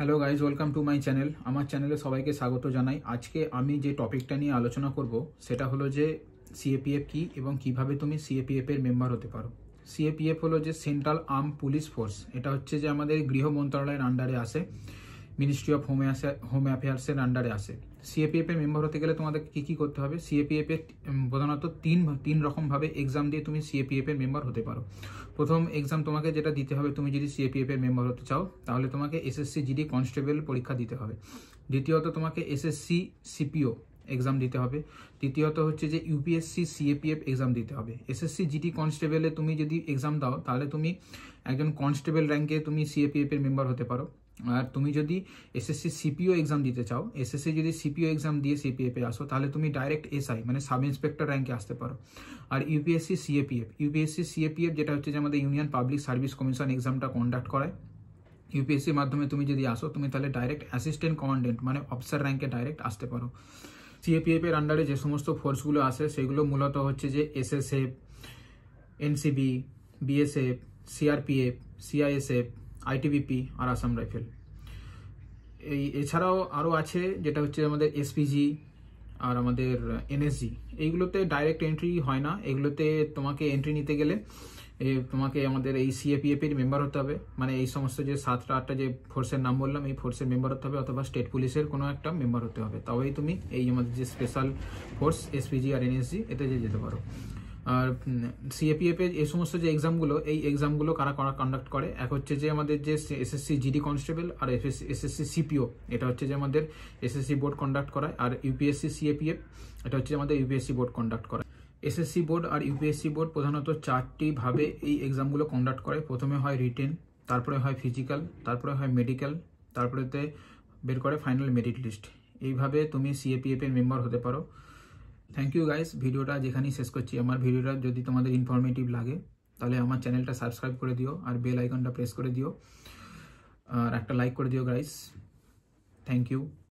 Hello guys, welcome to my channel. আমার চ্যানেলে সবাইকে স্বাগত জানাই। আজকে আমি যে টপিকটা নিয়ে আলোচনা করব সেটা হলো যে সিএপিএফ কি এবং কিভাবে তুমি সিএপিএফ এর মেম্বার হতে পারো। সিএপিএফ হলো যে সেন্ট্রাল আর্ম পুলিশ ফোর্স। এটা হচ্ছে যে আমাদের গৃহ মন্ত্রণালয়ের আন্ডারে আসে, মিনিস্ট্রি অফ হোম অ্যাফেয়ার্সের আন্ডারে আসে। সিএপিএফ এর মেম্বার হতে গেলে তোমাদের কি কি করতে হবে? সিএপিএফ এর প্রধানত তিন রকমভাবে এক্সাম দিয়ে তুমি সিএপিএফ এর মেম্বার হতে পারো। প্রথম এক্সাম তোমাকে যেটা দিতে হবে, তুমি যদি সিএপিএফ এর মেম্বার হতে চাও তাহলে তোমাকে এসএসসি জিডি কনস্টেবল পরীক্ষা দিতে হবে। দ্বিতীয়ত তোমাকে এসএসসি সিপিও এক্সাম দিতে হবে। তৃতীয়ত হচ্ছে যে ইউপিএসসি সিএপিএফ এক্সাম দিতে হবে। এসএসসি জিডি কনস্টেবলে তুমি যদি এক্সাম দাও তাহলে তুমি একজন কনস্টেবল র্যাঙ্কে তুমি সিএপিএফ এর মেম্বার হতে পারো। আর তুমি যদি এসএসসি সিপিও এক্সাম দিতে চাও, এসএসসি যদি সিপিও এক্সাম দিয়ে সিপিএফ এ আসো তাহলে তুমি ডাইরেক্ট এসআই মানে সাব ইন্সপেক্টর র্যাঙ্কে আসতে পারো। আর ইউপিএসসি সিএপিএফ যেটা হচ্ছে যে আমাদের ইউনিয়ন পাবলিক সার্ভিস কমিশন এক্সামটা কন্ডাক্ট করায়, ইউপিএসসির মাধ্যমে তুমি যদি আসো তুমি তাহলে ডাইরেক্ট অ্যাসিস্ট্যান্ট কমান্ডেন্ট মানে অফিসার র্যাঙ্কে ডাইরেক্ট আসতে পারো। সিএপিএফ এর আন্ডারে যে সমস্ত ফোর্সগুলো আসে সেগুলো মূলত হচ্ছে যে SSF, NCB, BSF, CRPF, CISF, ITBP আর আসাম রাইফেল। এছাড়াও আরও আছে যেটা হচ্ছে আমাদের এসপিজি আর আমাদের এনএসজি। এইগুলোতে ডাইরেক্ট এন্ট্রি হয় না। এগুলোতে তোমাকে এন্ট্রি নিতে গেলে তোমাকে আমাদের এই সিএপিএফ এর মেম্বার হতে হবে, মানে এই সমস্ত যে 7টা-8টা যে ফোর্সের নাম বললাম এই ফোর্সের মেম্বার হতে হবে, অথবা স্টেট পুলিশের কোনো একটা মেম্বার হতে হবে। তবেই তুমি এই আমাদের যে স্পেশাল ফোর্স এসপিজি আর এনএসজি এতে যেতে পারো। আর সিএপিএফ এর এই সমস্ত যে এক্সামগুলো, এই এক্সামগুলো কারা কন্ডাক্ট করে? এক হচ্ছে যে আমাদের যে এসএসসি জিডি কনস্টেবল আর এসএসসি সিপিও, এটা হচ্ছে যে আমাদের এসএসসি বোর্ড কন্ডাক্ট করায়। আর ইউপিএসসি সিএপিএফ এটা হচ্ছে আমাদের ইউপিএসসি বোর্ড কন্ডাক্ট করায়। এসএসসি বোর্ড আর ইউপিএসসি বোর্ড প্রধানত 4টি ভাবে এই এক্সামগুলো কন্ডাক্ট করে। প্রথমে হয় রিটেন, তারপরে হয় ফিজিক্যাল, তারপরে হয় মেডিকেল, তারপরেতে বের করে ফাইনাল মেরিট লিস্ট। এইভাবে তুমি সিএপিএফ এর মেম্বার হতে পারো। Thank you guys. ভিডিওটা যেখানেই শেষ করছি। আমার ভিডিওটা যদি তোমাদের ইনফরমেটিভ লাগে তাহলে আমার চ্যানেলটা সাবস্ক্রাইব করে দিও আর বেল আইকনটা প্রেস করে দিও আর একটা লাইক করে দিও গাইস। Thank you.